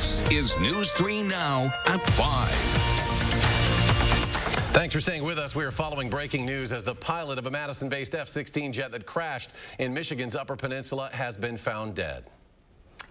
This is News 3 Now at 5. Thanks for staying with us. We are following breaking news as the pilot of a Madison-based F-16 jet that crashed in Michigan's Upper Peninsula has been found dead.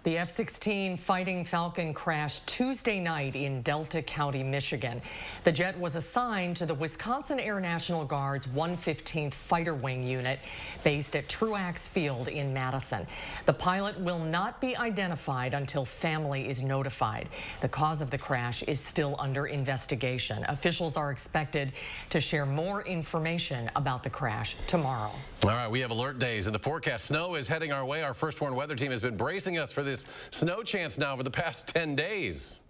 The F-16 Fighting Falcon crashed Tuesday night in Delta County, Michigan. The jet was assigned to the Wisconsin Air National Guard's 115th Fighter Wing Unit based at Truax Field in Madison. The pilot will not be identified until family is notified. The cause of the crash is still under investigation. Officials are expected to share more information about the crash tomorrow. All right, we have alert days in the forecast. Snow is heading our way. Our First Warn weather team has been bracing us for this snow chance now for the past 10 days.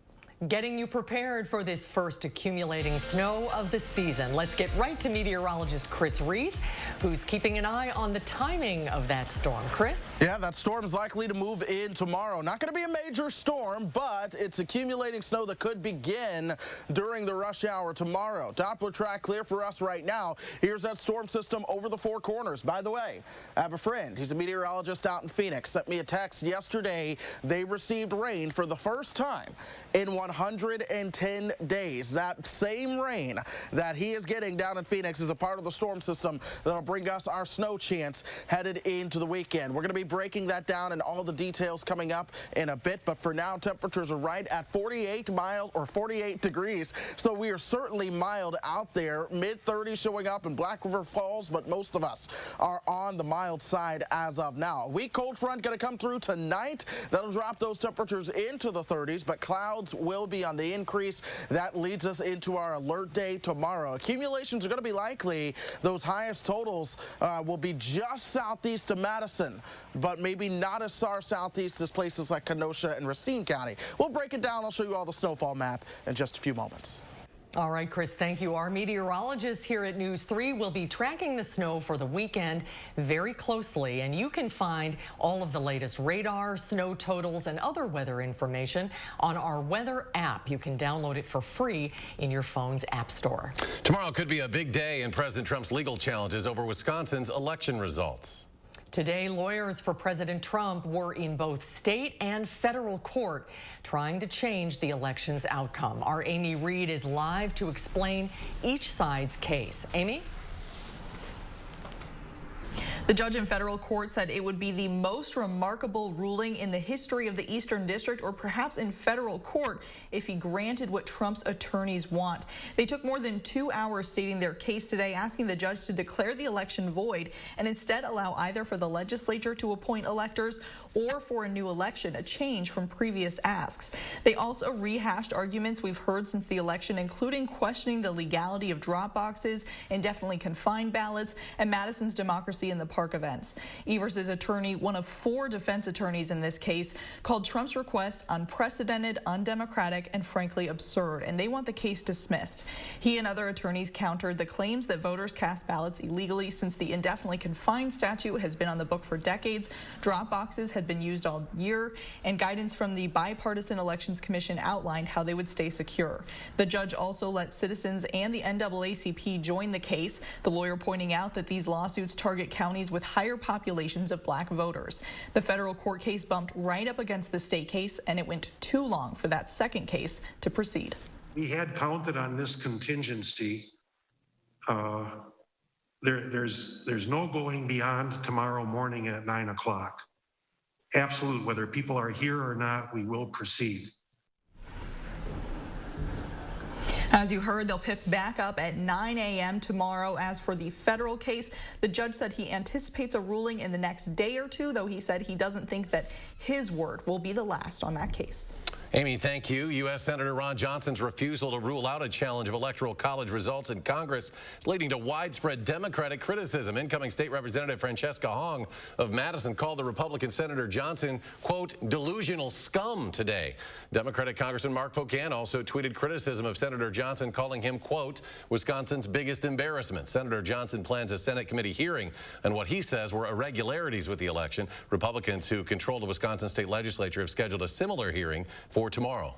Getting you prepared for this first accumulating snow of the season. Let's get right to meteorologist Chris Reese, who's keeping an eye on the timing of that storm. Chris? Yeah, that storm is likely to move in tomorrow. Not going to be a major storm, but it's accumulating snow that could begin during the rush hour tomorrow. Doppler track clear for us right now. Here's that storm system over the Four Corners. By the way, I have a friend. He's a meteorologist out in Phoenix. Sent me a text yesterday. They received rain for the first time in 110 days. That same rain that he is getting down in Phoenix is a part of the storm system that'll bring us our snow chance headed into the weekend. We're going to be breaking that down and all the details coming up in a bit, but for now, temperatures are right at 48 degrees, so we are certainly mild out there. Mid-30s showing up in Black River Falls, but most of us are on the mild side as of now. A weak cold front going to come through tonight. That'll drop those temperatures into the 30s, but clouds will be on the increase. That leads us into our alert day tomorrow. Accumulations are going to be likely. Those highest totals will be just southeast of Madison, but maybe not as far southeast as places like Kenosha and Racine County. We'll break it down. I'll show you all the snowfall map in just a few moments. All right, Chris, thank you. Our meteorologists here at News 3 will be tracking the snow for the weekend very closely, and you can find all of the latest radar, snow totals, and other weather information on our weather app. You can download it for free in your phone's app store. Tomorrow could be a big day in President Trump's legal challenges over Wisconsin's election results. Today, lawyers for President Trump were in both state and federal court trying to change the election's outcome. Our Amy Reed is live to explain each side's case. Amy? The judge in federal court said it would be the most remarkable ruling in the history of the Eastern District, or perhaps in federal court, if he granted what Trump's attorneys want. They took more than 2 hours stating their case today, asking the judge to declare the election void and instead allow either for the legislature to appoint electors or for a new election, a change from previous asks. They also rehashed arguments we've heard since the election, including questioning the legality of drop boxes, indefinitely confined ballots, and Madison's democracy in the park events. Evers' attorney, one of 4 defense attorneys in this case, called Trump's request unprecedented, undemocratic, and frankly absurd, and they want the case dismissed. He and other attorneys countered the claims that voters cast ballots illegally since the indefinitely confined statute has been on the book for decades. Drop boxes had been used all year, and guidance from the Bipartisan Elections Commission outlined how they would stay secure. The judge also let citizens and the NAACP join the case, the lawyer pointing out that these lawsuits target counties with higher populations of black voters. The federal court case bumped right up against the state case, and it went too long for that second case to proceed. We had counted on this contingency. There's no going beyond tomorrow morning at 9 o'clock. Absolute, whether people are here or not, we will proceed. As you heard, they'll pick back up at 9 a.m. tomorrow. As for the federal case, the judge said he anticipates a ruling in the next day or two, though he said he doesn't think that his word will be the last on that case. Amy, thank you. U.S. Senator Ron Johnson's refusal to rule out a challenge of Electoral College results in Congress is leading to widespread Democratic criticism. Incoming State Representative Francesca Hong of Madison called the Republican Senator Johnson, quote, delusional scum today. Democratic Congressman Mark Pocan also tweeted criticism of Senator Johnson, calling him, quote, Wisconsin's biggest embarrassment. Senator Johnson plans a Senate committee hearing on what he says were irregularities with the election. Republicans who control the Wisconsin state legislature have scheduled a similar hearing for tomorrow.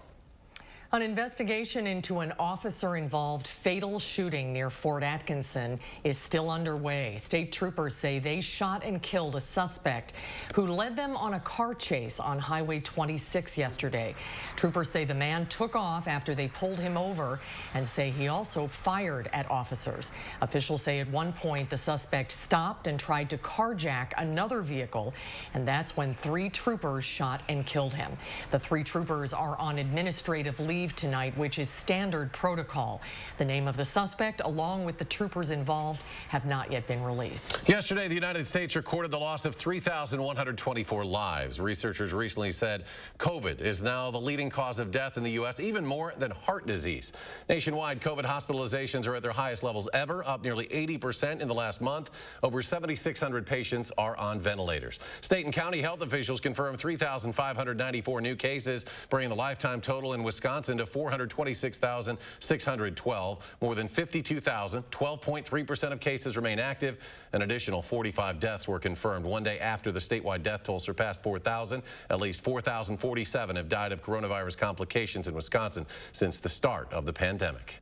An investigation into an officer-involved fatal shooting near Fort Atkinson is still underway. State troopers say they shot and killed a suspect who led them on a car chase on Highway 26 yesterday. Troopers say the man took off after they pulled him over and say he also fired at officers. Officials say at one point the suspect stopped and tried to carjack another vehicle, and that's when 3 troopers shot and killed him. The 3 troopers are on administrative leave tonight, which is standard protocol. The name of the suspect, along with the troopers involved, have not yet been released. Yesterday, the United States recorded the loss of 3,124 lives. Researchers recently said COVID is now the leading cause of death in the U.S., even more than heart disease. Nationwide, COVID hospitalizations are at their highest levels ever, up nearly 80% in the last month. Over 7,600 patients are on ventilators. State and county health officials confirmed 3,594 new cases, bringing the lifetime total in Wisconsin to 426,612. More than 52,000, 12.3% of cases remain active. An additional 45 deaths were confirmed one day after the statewide death toll surpassed 4,000. At least 4,047 have died of coronavirus complications in Wisconsin since the start of the pandemic.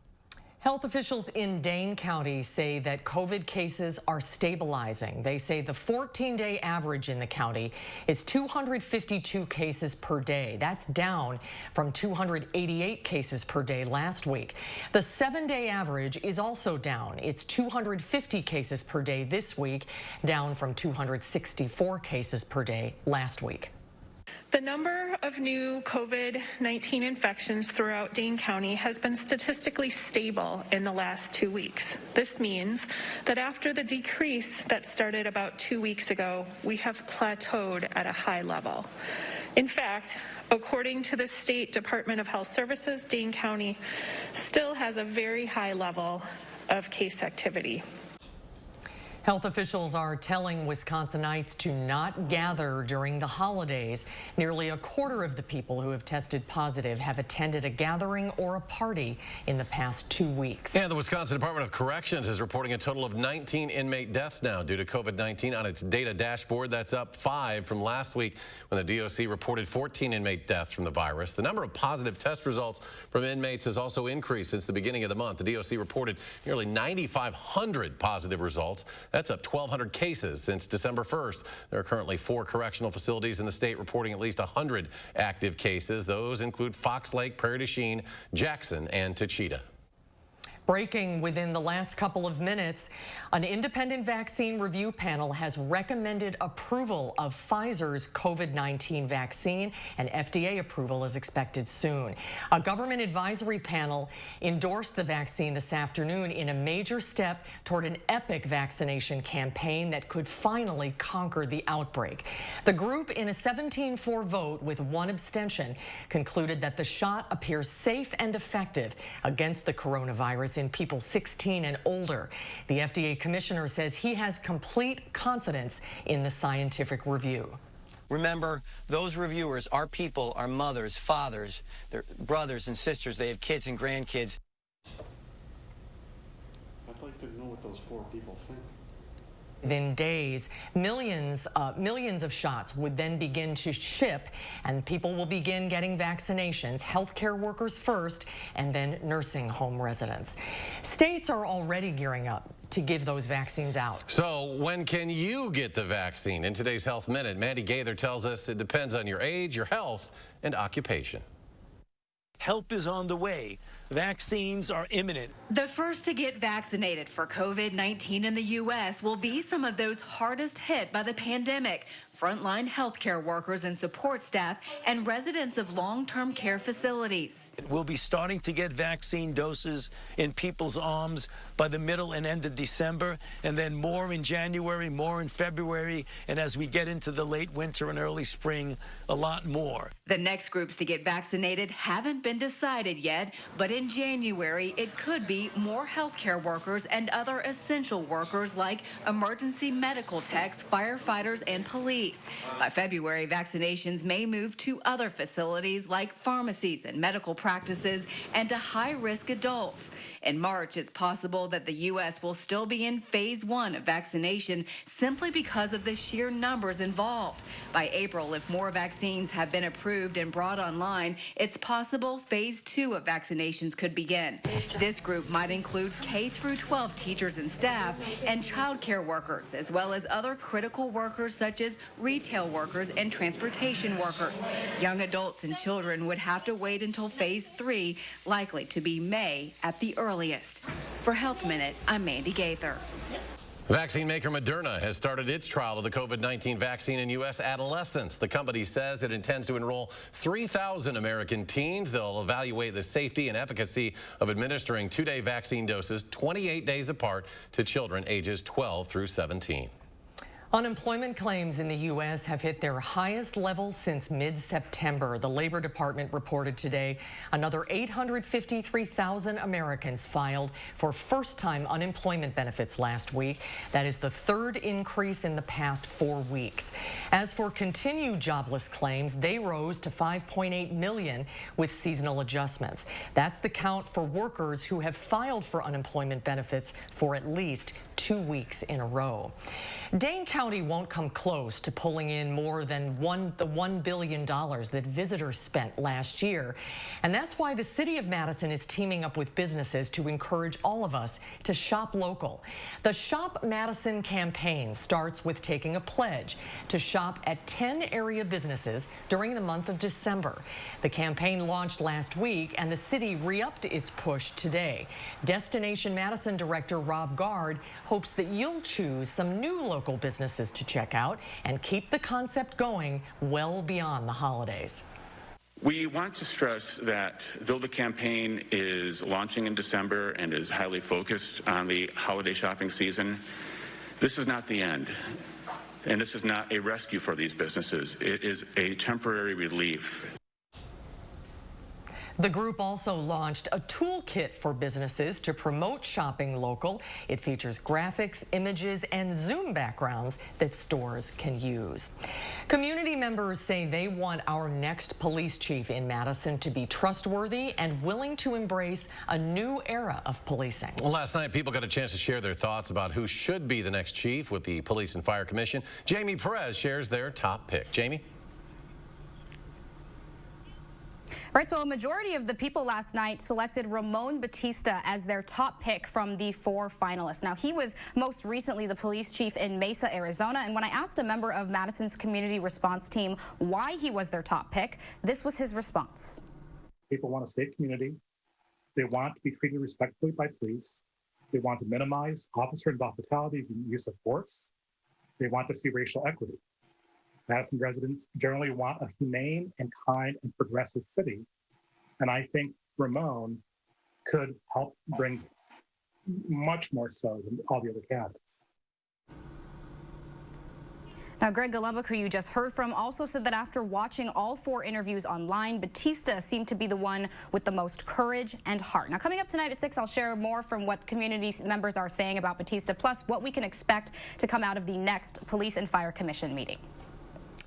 Health officials in Dane County say that COVID cases are stabilizing. They say the 14-day average in the county is 252 cases per day. That's down from 288 cases per day last week. The 7-day average is also down. It's 250 cases per day this week, down from 264 cases per day last week. The number of new COVID-19 infections throughout Dane County has been statistically stable in the last 2 weeks. This means that after the decrease that started about 2 weeks ago, we have plateaued at a high level. In fact, according to the State Department of Health Services, Dane County still has a very high level of case activity. Health officials are telling Wisconsinites to not gather during the holidays. Nearly a quarter of the people who have tested positive have attended a gathering or a party in the past 2 weeks. And the Wisconsin Department of Corrections is reporting a total of 19 inmate deaths now due to COVID-19 on its data dashboard. That's up 5 from last week when the DOC reported 14 inmate deaths from the virus. The number of positive test results from inmates has also increased since the beginning of the month. The DOC reported nearly 9,500 positive results. That's up 1,200 cases since December 1st. There are currently 4 correctional facilities in the state reporting at least 100 active cases. Those include Fox Lake, Prairie du Chien, Jackson, and Tachita. Breaking within the last couple of minutes, an independent vaccine review panel has recommended approval of Pfizer's COVID-19 vaccine, and FDA approval is expected soon. A government advisory panel endorsed the vaccine this afternoon in a major step toward an epic vaccination campaign that could finally conquer the outbreak. The group, in a 17-4 vote with 1 abstention, concluded that the shot appears safe and effective against the coronavirus in people 16 and older. The FDA commissioner says he has complete confidence in the scientific review. Remember, those reviewers are people, are mothers, fathers, their brothers and sisters. They have kids and grandkids. I'd like to know what those 4 people think. Within days, millions of shots would then begin to ship, and people will begin getting vaccinations, healthcare workers first, and then nursing home residents. States are already gearing up to give those vaccines out. So when can you get the vaccine? In today's Health Minute, Mandy Gaither tells us it depends on your age, your health, and occupation. Help is on the way. Vaccines are imminent. The first to get vaccinated for COVID-19 in the U.S. will be some of those hardest hit by the pandemic. Frontline healthcare workers and support staff and residents of long-term care facilities. We'll be starting to get vaccine doses in people's arms by the middle and end of December, and then more in January, more in February, and as we get into the late winter and early spring, a lot more. The next groups to get vaccinated haven't been decided yet, but in in January, it could be more healthcare workers and other essential workers like emergency medical techs, firefighters, and police. By February, vaccinations may move to other facilities like pharmacies and medical practices and to high-risk adults. In March, it's possible that the U.S. will still be in phase 1 of vaccination simply because of the sheer numbers involved. By April, if more vaccines have been approved and brought online, it's possible phase 2 of vaccinations could begin. This group might include K-12 teachers and staff and child care workers, as well as other critical workers such as retail workers and transportation workers. Young adults and children would have to wait until phase 3, likely to be May at the earliest. For Health Minute, I'm Mandy Gaither. Vaccine maker Moderna has started its trial of the COVID-19 vaccine in U.S. adolescents. The company says it intends to enroll 3,000 American teens. They'll evaluate the safety and efficacy of administering 2-day vaccine doses 28 days apart to children ages 12 through 17. Unemployment claims in the U.S. have hit their highest level since mid-September. The Labor Department reported today another 853,000 Americans filed for first-time unemployment benefits last week. That is the third increase in the past 4 weeks. As for continued jobless claims, they rose to 5.8 million with seasonal adjustments. That's the count for workers who have filed for unemployment benefits for at least 2 weeks in a row. Dane County won't come close to pulling in more than the $1 billion that visitors spent last year. And that's why the city of Madison is teaming up with businesses to encourage all of us to shop local. The Shop Madison campaign starts with taking a pledge to shop at 10 area businesses during the month of December. The campaign launched last week, and the city re-upped its push today. Destination Madison Director Rob Gard hopes that you'll choose some new local businesses to check out and keep the concept going well beyond the holidays. We want to stress that though the campaign is launching in December and is highly focused on the holiday shopping season, this is not the end. And this is not a rescue for these businesses. It is a temporary relief. The group also launched a toolkit for businesses to promote shopping local. It features graphics, images, and Zoom backgrounds that stores can use. Community members say they want our next police chief in Madison to be trustworthy and willing to embrace a new era of policing. Well, last night, people got a chance to share their thoughts about who should be the next chief with the Police and Fire Commission. Jamie Perez shares their top pick. Jamie? Right, so a majority of the people last night selected Ramon Batista as their top pick from the 4 finalists. Now, he was most recently the police chief in Mesa, Arizona, and when I asked a member of Madison's community response team why he was their top pick, this was his response. People want a safe community. They want to be treated respectfully by police. They want to minimize officer-involved fatality and use of force. They want to see racial equity. Madison residents generally want a humane and kind and progressive city. And I think Ramon could help bring this, much more so than all the other candidates. Now, Greg Golumbik, who you just heard from, also said that after watching all 4 interviews online, Batista seemed to be the one with the most courage and heart. Now, coming up tonight at 6, I'll share more from what community members are saying about Batista, plus what we can expect to come out of the next Police and Fire Commission meeting.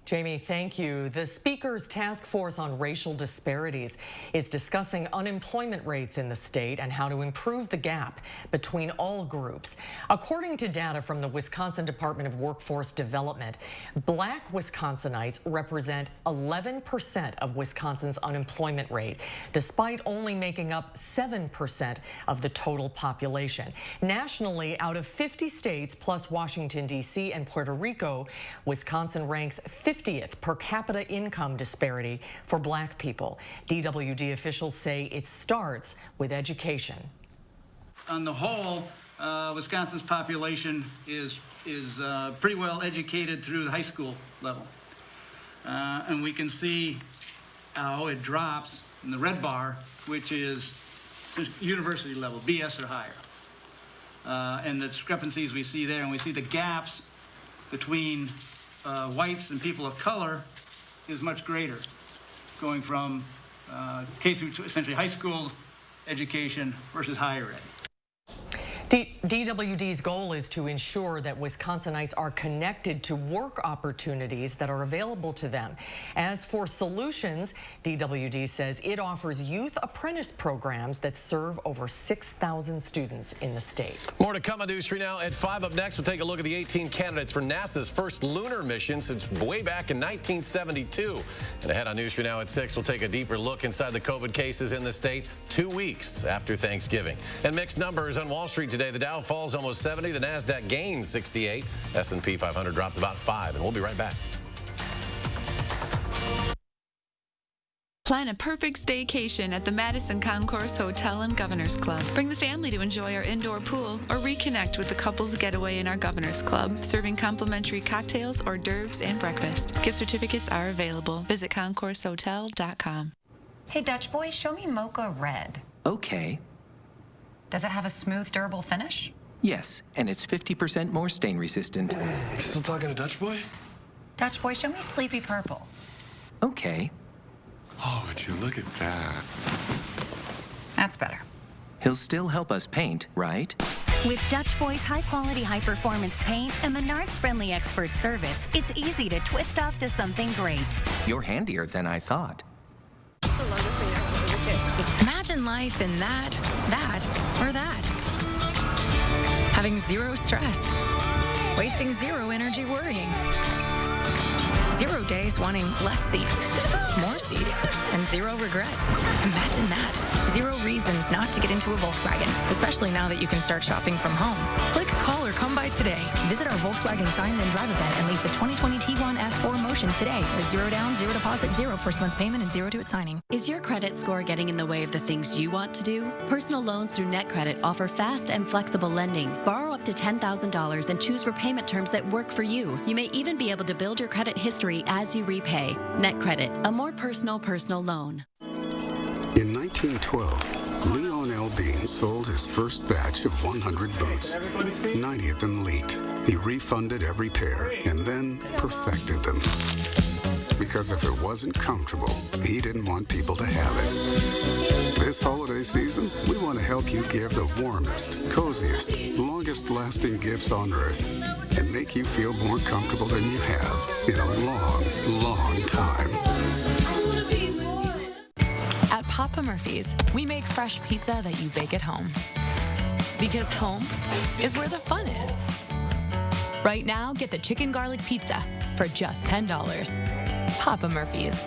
Jamie, thank you. The Speaker's Task Force on Racial Disparities is discussing unemployment rates in the state and how to improve the gap between all groups. According to data from the Wisconsin Department of Workforce Development, Black Wisconsinites represent 11% of Wisconsin's unemployment rate, despite only making up 7% of the total population. Nationally, out of 50 states plus Washington, D.C. and Puerto Rico, Wisconsin ranks 50th per capita income disparity for Black people. DWD officials say it starts with education. On the whole, Wisconsin's population is pretty well educated through the high school level. And we can see how it drops in the red bar, which is university level, BS or higher. And the discrepancies we see there, and we see the gaps between whites and people of color is much greater, going from K through essentially high school education versus higher ed. DWD's goal is to ensure that Wisconsinites are connected to work opportunities that are available to them. As for solutions, DWD says it offers youth apprentice programs that serve over 6,000 students in the state. More to come on News 3 Now at 5. Up next, we'll take a look at the 18 candidates for NASA's first lunar mission since way back in 1972. And ahead on News 3 Now at 6, we'll take a deeper look inside the COVID cases in the state 2 weeks after Thanksgiving. And mixed numbers on Wall Street today. The Dow falls almost 70. The NASDAQ gains 68. S&P 500 dropped about 5. And we'll be right back. Plan a perfect staycation at the Madison Concourse Hotel and Governors Club. Bring the family to enjoy our indoor pool or reconnect with the couples getaway in our Governors Club, serving complimentary cocktails, hors d'oeuvres, and breakfast. Gift certificates are available. Visit concoursehotel.com. Hey, Dutch boy, show me Mocha Red. Okay. Does it have a smooth, durable finish? Yes, and it's 50% more stain resistant. You still talking to Dutch boy? Dutch boy, show me Sleepy Purple. Okay. Oh, would you look at that? That's better. He'll still help us paint, right? With Dutch Boy's high-quality, high-performance paint and Menards friendly expert service, it's easy to twist off to something great. You're handier than I thought. Imagine life in that, or that. Having zero stress. Wasting zero energy worrying. 0 days wanting less seats, more seats, and 0 regrets. Imagine that. 0 reasons not to get into a Volkswagen, especially now that you can start shopping from home. Click, call, or come by today. Visit our Volkswagen Sign Then Drive event and lease the 2020 Tiguan S4 Motion today with 0 down, 0 deposit, 0 first month's payment, and 0 to its signing. Is your credit score getting in the way of the things you want to do? Personal loans through NetCredit offer fast and flexible lending. Borrow up to $10,000 and choose repayment terms that work for you. You may even be able to build your credit history as you repay. NetCredit, a more personal loan. In 1912, Leon L. Bean sold his first batch of 100 boots. 90 of them leaked. He refunded every pair and then perfected them. Because if it wasn't comfortable, he didn't want people to have it. This holiday season, we want to help you give the warmest, coziest, longest-lasting gifts on Earth and make you feel more comfortable than you have in a long, long time. At Papa Murphy's, we make fresh pizza that you bake at home. Because home is where the fun is. Right now, get the chicken garlic pizza for just $10. Papa Murphy's.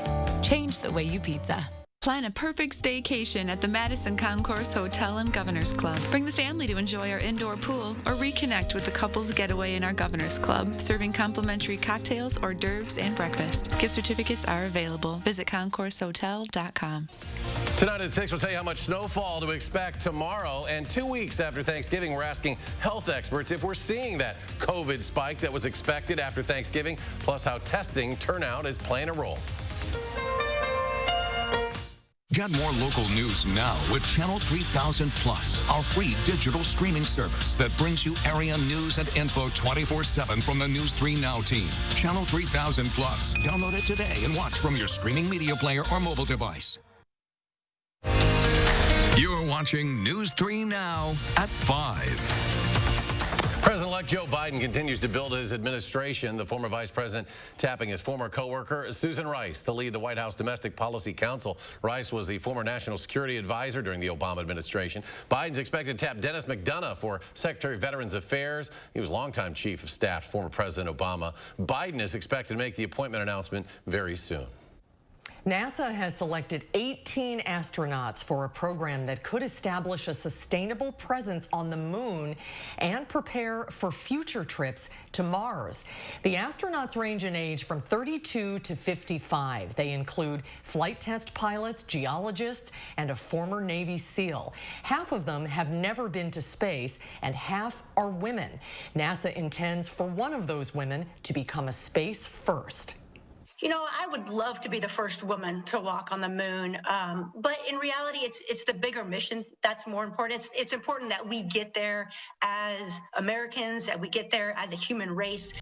Change the way you pizza. Plan a perfect staycation at the Madison Concourse Hotel and Governors Club. Bring the family to enjoy our indoor pool or reconnect with the couples getaway in our Governors Club, serving complimentary cocktails, hors d'oeuvres, and breakfast. Gift certificates are available. Visit concoursehotel.com. Tonight at 6, we'll tell you how much snowfall to expect tomorrow. And 2 weeks after Thanksgiving, we're asking health experts if we're seeing that COVID spike that was expected after Thanksgiving, plus how testing turnout is playing a role. Get more local news now with Channel 3000 Plus, our free digital streaming service that brings you area news and info 24/7 from the News 3 Now team. Channel 3000 Plus. Download it today and watch from your streaming media player or mobile device. You're watching News 3 Now at 5. President-elect Joe Biden continues to build his administration. The former vice president tapping his former co-worker, Susan Rice, to lead the White House Domestic Policy Council. Rice was the former national security advisor during the Obama administration. Biden's expected to tap Dennis McDonough for Secretary of Veterans Affairs. He was longtime chief of staff to former President Obama. Biden is expected to make the appointment announcement very soon. NASA has selected 18 astronauts for a program that could establish a sustainable presence on the moon and prepare for future trips to Mars. The astronauts range in age from 32 to 55. They include flight test pilots, geologists, and a former Navy SEAL. Half of them have never been to space, and half are women. NASA intends for one of those women to become a space first. You know, I would love to be the first woman to walk on the moon, but in reality, it's the bigger mission that's more important. It's important that we get there as Americans, that we get there as a human race.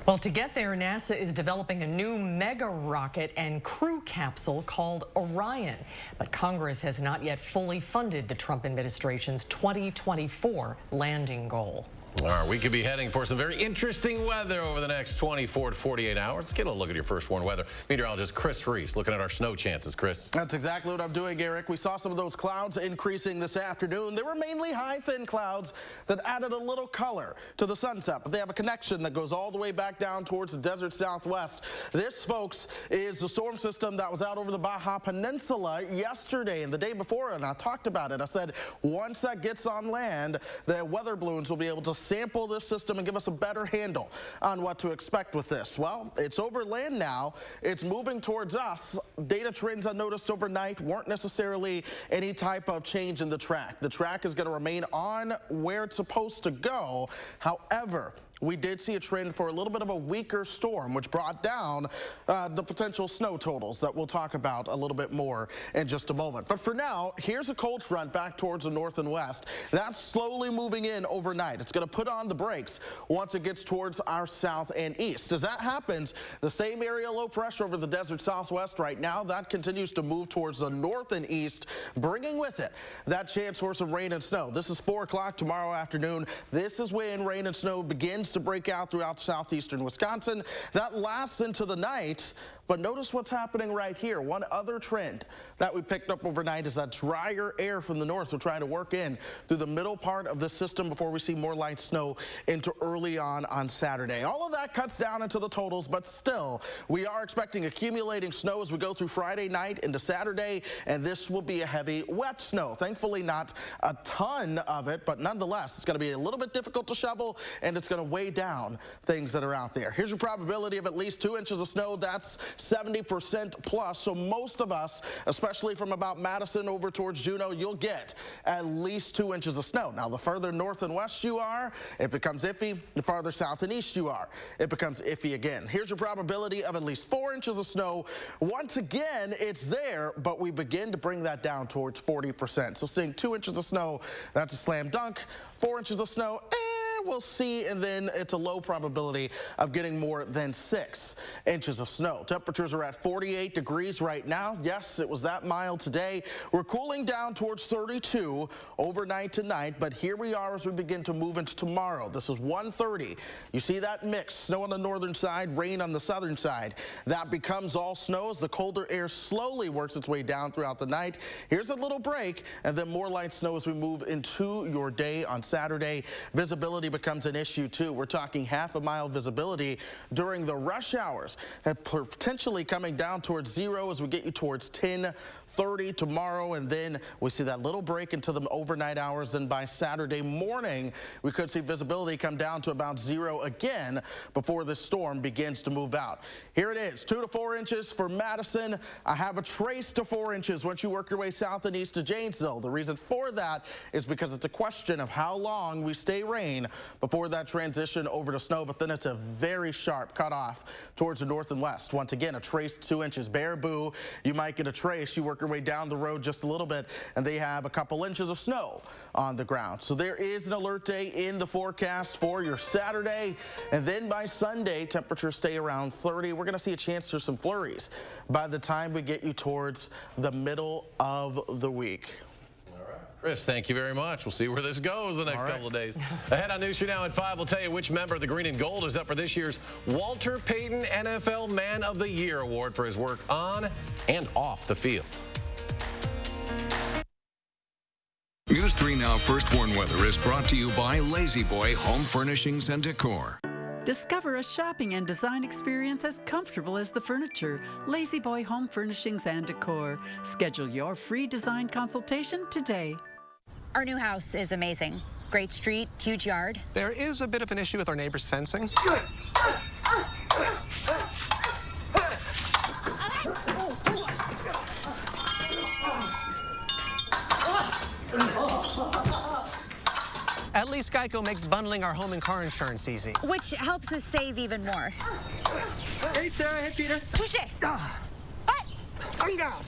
Well, to get there, NASA is developing a new mega rocket and crew capsule called Orion. But Congress has not yet fully funded the Trump administration's 2024 landing goal. All right, we could be heading for some very interesting weather over the next 24 to 48 hours. Let's get a look at your first warned weather. Meteorologist Chris Reese looking at our snow chances. Chris. That's exactly what I'm doing, Eric. We saw some of those clouds increasing this afternoon. They were mainly high, thin clouds that added a little color to the sunset, but they have a connection that goes all the way back down towards the desert southwest. This, folks, is the storm system that was out over the Baja Peninsula yesterday and the day before, and I talked about it. I said once that gets on land, the weather balloons will be able to sample this system and give us a better handle on what to expect with this. Well, it's over land now. It's moving towards us. Data trends I noticed overnight weren't necessarily any type of change in the track. The track is going to remain on where it's supposed to go. However, we did see a trend for a little bit of a weaker storm, which brought down the potential snow totals that we'll talk about a little bit more in just a moment. But for now, here's a cold front back towards the north and west. That's slowly moving in overnight. It's going to put on the brakes once it gets towards our south and east. As that happens, the same area low pressure over the desert southwest right now, that continues to move towards the north and east, bringing with it that chance for some rain and snow. This is 4 o'clock tomorrow afternoon. This is when rain and snow begins to break out throughout southeastern Wisconsin. That lasts into the night, but notice what's happening right here. One other trend that we picked up overnight is that drier air from the north we're trying to work in through the middle part of the system before we see more light snow into early on Saturday. All of that cuts down into the totals, but still, we are expecting accumulating snow as we go through Friday night into Saturday, and this will be a heavy, wet snow. Thankfully, not a ton of it, but nonetheless, it's going to be a little bit difficult to shovel, and it's going to weigh down things that are out there. Here's your probability of at least 2 inches of snow. That's 70% plus. So most of us, especially from about Madison over towards Juneau, you'll get at least 2 inches of snow. Now, the further north and west you are, it becomes iffy. The farther south and east you are, it becomes iffy again. Here's your probability of at least 4 inches of snow. Once again, it's there, but we begin to bring that down towards 40%. So seeing 2 inches of snow, that's a slam dunk. 4 inches of snow, we'll see, and then it's a low probability of getting more than 6 inches of snow. Temperatures are at 48 degrees right now. Yes, it was that mild today. We're cooling down towards 32 overnight tonight, but here we are as we begin to move into tomorrow. This is 1:30. You see that mix, snow on the northern side, rain on the southern side. That becomes all snow as the colder air slowly works its way down throughout the night. Here's a little break, and then more light snow as we move into your day on Saturday. Visibility becomes an issue too. We're talking half a mile visibility during the rush hours, and potentially coming down towards 0 as we get you towards 10:30 tomorrow, and then we see that little break into the overnight hours. Then by Saturday morning, we could see visibility come down to about 0 again before this storm begins to move out. Here it is, 2 to 4 inches for Madison. I have a trace to 4 inches once you work your way south and east to Janesville. The reason for that is because it's a question of how long we stay rain before that transition over to snow, but then it's a very sharp cutoff towards the north and west. Once again, a trace 2 inches. Baraboo, you might get a trace. You work your way down the road just a little bit, and they have a couple inches of snow on the ground. So there is an alert day in the forecast for your Saturday, and then by Sunday, temperatures stay around 30. We're going to see a chance for some flurries by the time we get you towards the middle of the week. Chris, thank you very much. We'll see where this goes the next couple of days. Ahead on News 3 Now at 5, we'll tell you which member of the Green and Gold is up for this year's Walter Payton NFL Man of the Year award for his work on and off the field. News 3 Now First Warn Weather is brought to you by Lazy Boy Home Furnishings and Decor. Discover a shopping and design experience as comfortable as the furniture. Lazy Boy Home Furnishings and Decor. Schedule your free design consultation today. Our new house is amazing. Great street, huge yard. There is a bit of an issue with our neighbor's fencing. At least Geico makes bundling our home and car insurance easy. Which helps us save even more. Hey, Sarah. Hey, Peter. Push it. What? Tongue out.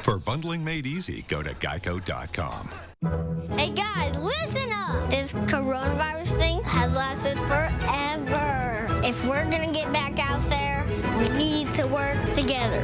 For bundling made easy, go to geico.com. Hey, guys, listen up. This coronavirus thing has lasted forever. If we're gonna get back out there, we need to work together.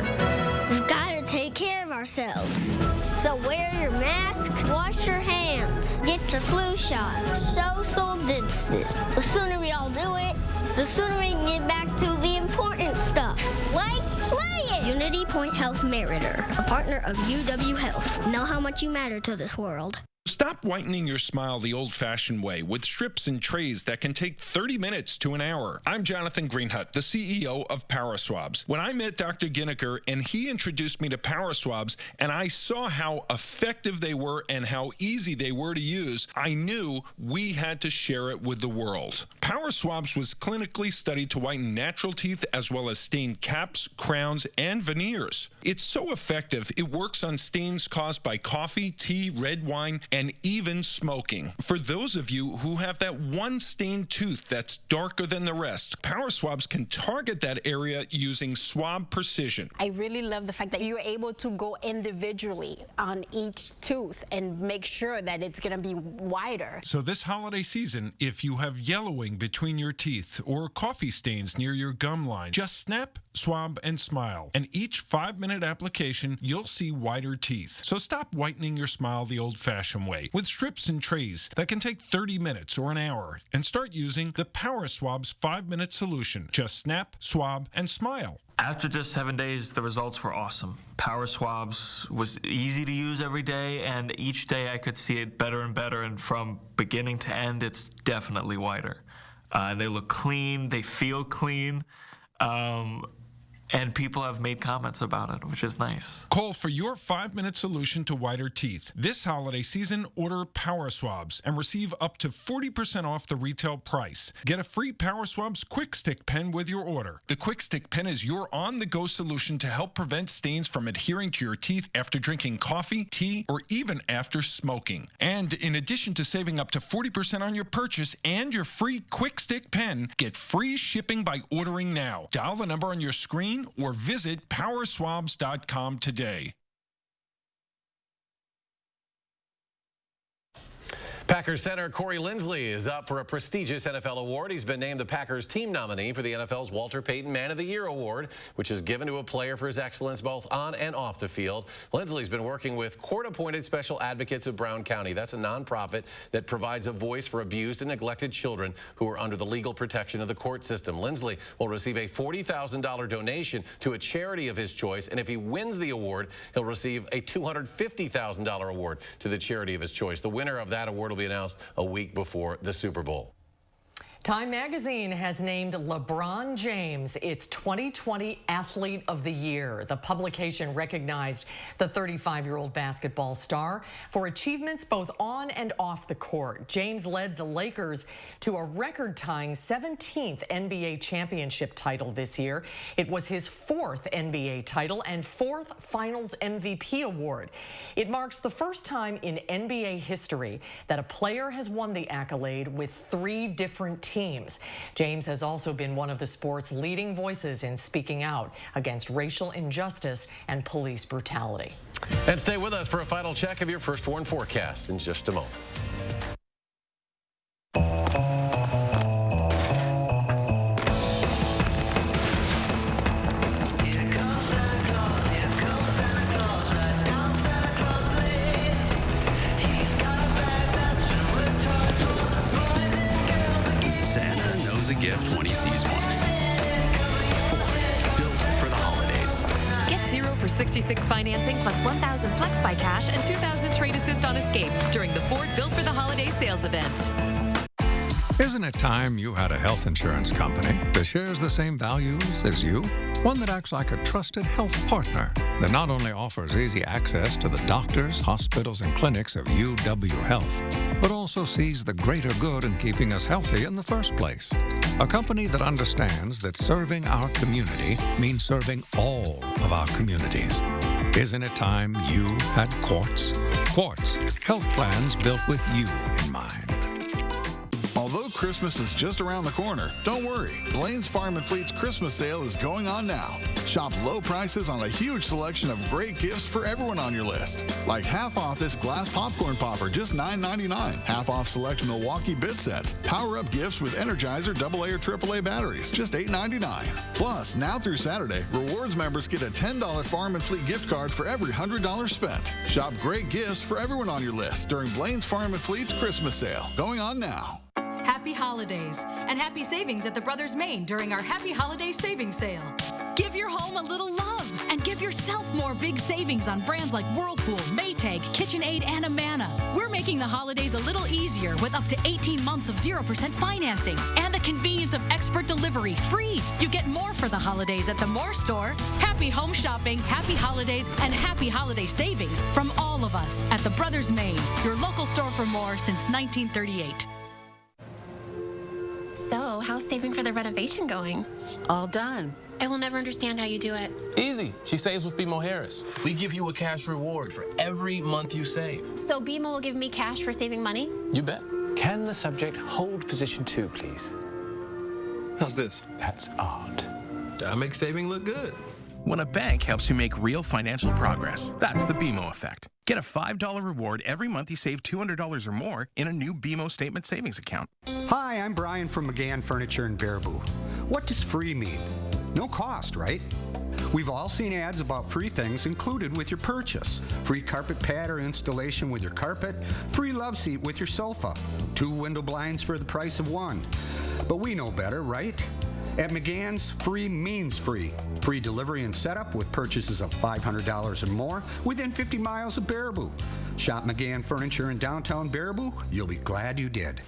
We've got to take care of ourselves. So wear your mask, wash your hands, get your flu shot, social distance. The sooner we all do it, the sooner we can get back to the important stuff, like playing. Unity Point Health Meritor, a partner of UW Health. Know how much you matter to this world. Stop whitening your smile the old-fashioned way with strips and trays that can take 30 minutes to an hour. I'm Jonathan Greenhut, the CEO of PowerSwabs. When I met Dr. Ginniker and he introduced me to PowerSwabs and I saw how effective they were and how easy they were to use, I knew we had to share it with the world. PowerSwabs was clinically studied to whiten natural teeth as well as stain caps, crowns, and veneers. It's so effective, it works on stains caused by coffee, tea, red wine, and even smoking. For those of you who have that one stained tooth that's darker than the rest, PowerSwabs can target that area using swab precision. I really love the fact that you're able to go individually on each tooth and make sure that it's going to be wider. So this holiday season, if you have yellowing between your teeth or coffee stains near your gum line, just snap, swab, and smile. And each 5-minute application, you'll see whiter teeth. So stop whitening your smile the old-fashioned way with strips and trays that can take 30 minutes or an hour, and start using the PowerSwabs 5-minute solution. Just snap, swab, and smile. After just 7 days, the results were awesome. PowerSwabs was easy to use every day, and each day I could see it better and better, and from beginning to end, it's definitely whiter. They look clean, they feel clean. And people have made comments about it, which is nice. Call for your 5-minute solution to whiter teeth. This holiday season, order PowerSwabs and receive up to 40% off the retail price. Get a free PowerSwabs Quick Stick pen with your order. The Quick Stick pen is your on-the-go solution to help prevent stains from adhering to your teeth after drinking coffee, tea, or even after smoking. And in addition to saving up to 40% on your purchase and your free Quick Stick pen, get free shipping by ordering now. Dial the number on your screen or visit powerswabs.com today. Packers center Corey Linsley is up for a prestigious NFL award. He's been named the Packers team nominee for the NFL's Walter Payton Man of the Year award, which is given to a player for his excellence both on and off the field. Linsley's been working with court-appointed Special Advocates of Brown County. That's a nonprofit that provides a voice for abused and neglected children who are under the legal protection of the court system. Linsley will receive a $40,000 donation to a charity of his choice, and if he wins the award, he'll receive a $250,000 award to the charity of his choice. The winner of that award will be announced a week before the Super Bowl. Time magazine has named LeBron James its 2020 Athlete of the Year. The publication recognized the 35-year-old basketball star for achievements both on and off the court. James led the Lakers to a record-tying 17th NBA championship title this year. It was his 4th NBA title and 4th Finals MVP award. It marks the first time in NBA history that a player has won the accolade with 3 different teams. James has also been one of the sport's leading voices in speaking out against racial injustice and police brutality. And stay with us for a final check of your First Warn forecast in just a moment. A gift when he sees one. Ford, built for the holidays. Get 0 for 66 financing plus 1,000 Flex by Cash and 2,000 Trade Assist on Escape during the Ford Built for the Holiday sales event. Isn't it time you had a health insurance company that shares the same values as you? One that acts like a trusted health partner that not only offers easy access to the doctors, hospitals, and clinics of UW Health, but also sees the greater good in keeping us healthy in the first place. A company that understands that serving our community means serving all of our communities. Isn't it time you had Quartz? Quartz, health plans built with you in mind. Although Christmas is just around the corner, don't worry. Blaine's Farm and Fleet's Christmas sale is going on now. Shop low prices on a huge selection of great gifts for everyone on your list. Like half off this glass popcorn popper, just $9.99. Half off select Milwaukee bit sets. Power-up gifts with Energizer AA or AAA batteries, just $8.99. Plus, now through Saturday, rewards members get a $10 Farm and Fleet gift card for every $100 spent. Shop great gifts for everyone on your list during Blaine's Farm and Fleet's Christmas sale. Going on now. Happy holidays and happy savings at the Brothers Maine during our Happy Holiday Savings Sale. Give your home a little love and give yourself more big savings on brands like Whirlpool, Maytag, KitchenAid, and Amana. We're making the holidays a little easier with up to 18 months of 0% financing and the convenience of expert delivery free. You get more for the holidays at the Moore store. Happy home shopping, happy holidays, and happy holiday savings from all of us at the Brothers Maine, your local store for more since 1938. So, how's saving for the renovation going? All done. I will never understand how you do it. Easy. She saves with BMO Harris. We give you a cash reward for every month you save. So BMO will give me cash for saving money? You bet. Can the subject hold position 2, please? How's this? That's art. That makes saving look good. When a bank helps you make real financial progress, that's the BMO effect. Get a $5 reward every month you save $200 or more in a new BMO Statement Savings account. Hi, I'm Brian from McGann Furniture in Baraboo. What does free mean? No cost, right? We've all seen ads about free things included with your purchase. Free carpet pad or installation with your carpet, free love seat with your sofa, 2 window blinds for the price of 1. But we know better, right? At McGann's, free means free. Free delivery and setup with purchases of $500 or more within 50 miles of Baraboo. Shop McGann Furniture in downtown Baraboo. You'll be glad you did.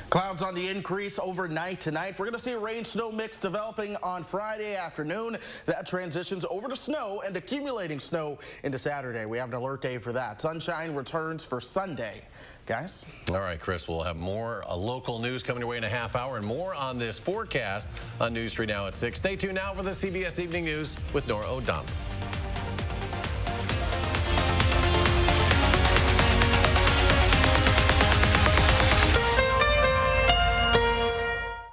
Clouds on the increase overnight tonight. We're going to see a rain-snow mix developing on Friday afternoon. That transitions over to snow and accumulating snow into Saturday. We have an alert day for that. Sunshine returns for Sunday. Guys? All right, Chris, we'll have more local news coming your way in a half hour and more on this forecast on News 3 Now at 6. Stay tuned now for the CBS Evening News with Nora O'Donnell.